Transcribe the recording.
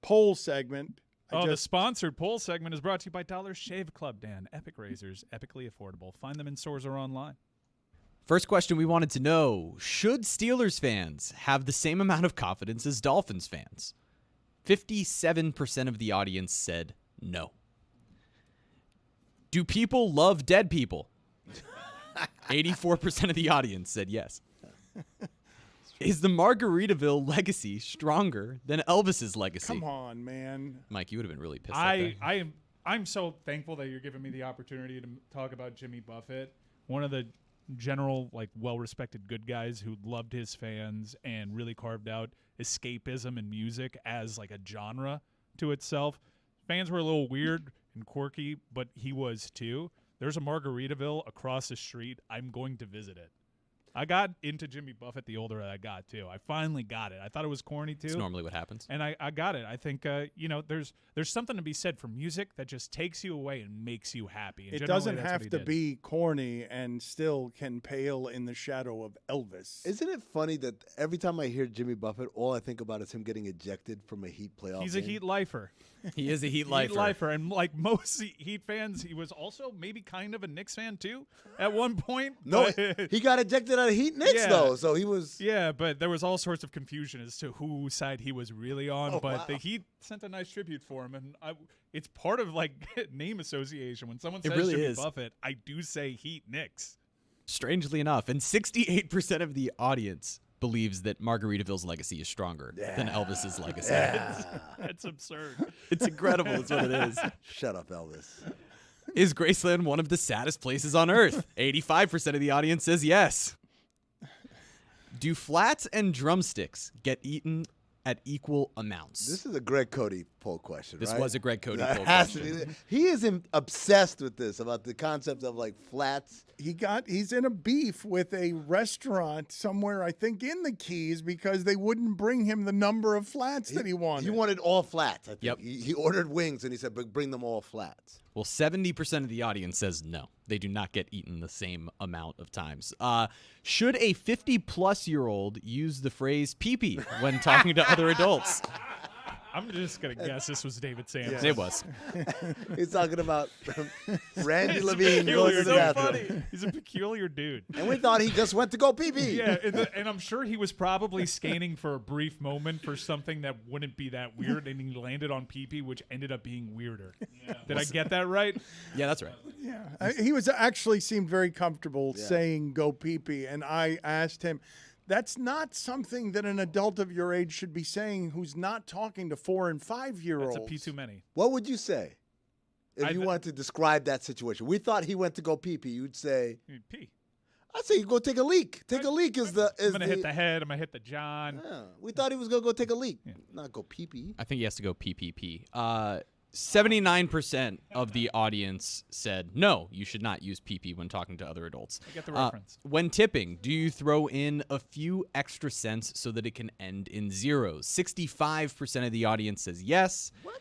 poll segment. The sponsored poll segment is brought to you by Dollar Shave Club, Dan. Epic razors, epically affordable. Find them in stores or online. First question we wanted to know, should Steelers fans have the same amount of confidence as Dolphins fans? 57% of the audience said no. Do people love dead people? 84% of the audience said yes. Is the Margaritaville legacy stronger than Elvis's legacy? Come on, man. Mike, you would have been really pissed at that. I'm so thankful that you're giving me the opportunity to talk about Jimmy Buffett, one of the general, well-respected good guys who loved his fans and really carved out escapism and music as a genre to itself. Fans were a little weird and quirky, but he was too. There's a Margaritaville across the street. I'm going to visit it. I got into Jimmy Buffett the older I got, too. I finally got it. I thought it was corny, too. It's normally what happens. And I got it. I think, there's something to be said for music that just takes you away and makes you happy. And it doesn't have to be corny and still can pale in the shadow of Elvis. Isn't it funny that every time I hear Jimmy Buffett, all I think about is him getting ejected from a Heat playoff He's game? a Heat lifer. He is a Heat lifer. And like most Heat fans, he was also maybe kind of a Knicks fan, too, at one point. No, he got ejected out of Heat Knicks, though, so he was... Yeah, but there was all sorts of confusion as to whose side he was really on, the Heat sent a nice tribute for him, and it's part of, name association. When someone says really Jimmy Buffett, I do say Heat Knicks. Strangely enough, and 68% of the audience believes that Margaritaville's legacy is stronger than Elvis's legacy. That's absurd. It's incredible. It's what it is. Shut up, Elvis. Is Graceland one of the saddest places on earth? 85% of the audience says yes. Do flats and drumsticks get eaten at equal amounts? This is a Greg Cody poll question, This right? was a Greg Cody poll Has question. to be. He is obsessed with this, about the concept of flats. He's in a beef with a restaurant somewhere, I think, in the Keys because they wouldn't bring him the number of flats that he wanted. He wanted all flats, I think. Yep. He ordered wings, and he said, but bring them all flats. Well, 70% of the audience says no. They do not get eaten the same amount of times. Should a 50-plus-year-old use the phrase pee-pee when talking to other adults? I'm just going to guess this was David Sampson. It was. He's talking about Randy Levine going to the bathroom. Funny. He's a peculiar dude. And we thought he just went to go pee-pee. Yeah, and I'm sure he was probably scanning for a brief moment for something that wouldn't be that weird, and he landed on pee-pee, which ended up being weirder. Yeah. Did I get that right? Yeah, that's right. Yeah, he was actually seemed very comfortable saying go pee-pee, and I asked him, that's not something that an adult of your age should be saying who's not talking to 4- and 5-year-olds. That's a pee too many. What would you say if you wanted to describe that situation? We thought he went to go pee-pee. You'd say... Pee. I'd say you go take a leak. Take a leak is the... I'm going to hit the head. I'm going to hit the john. Yeah, we thought he was going to go take a leak, not go pee-pee. I think he has to go pee. 79% of the audience said, no, you should not use pee-pee when talking to other adults. I get the reference. When tipping, do you throw in a few extra cents so that it can end in zeros? 65% of the audience says yes. What?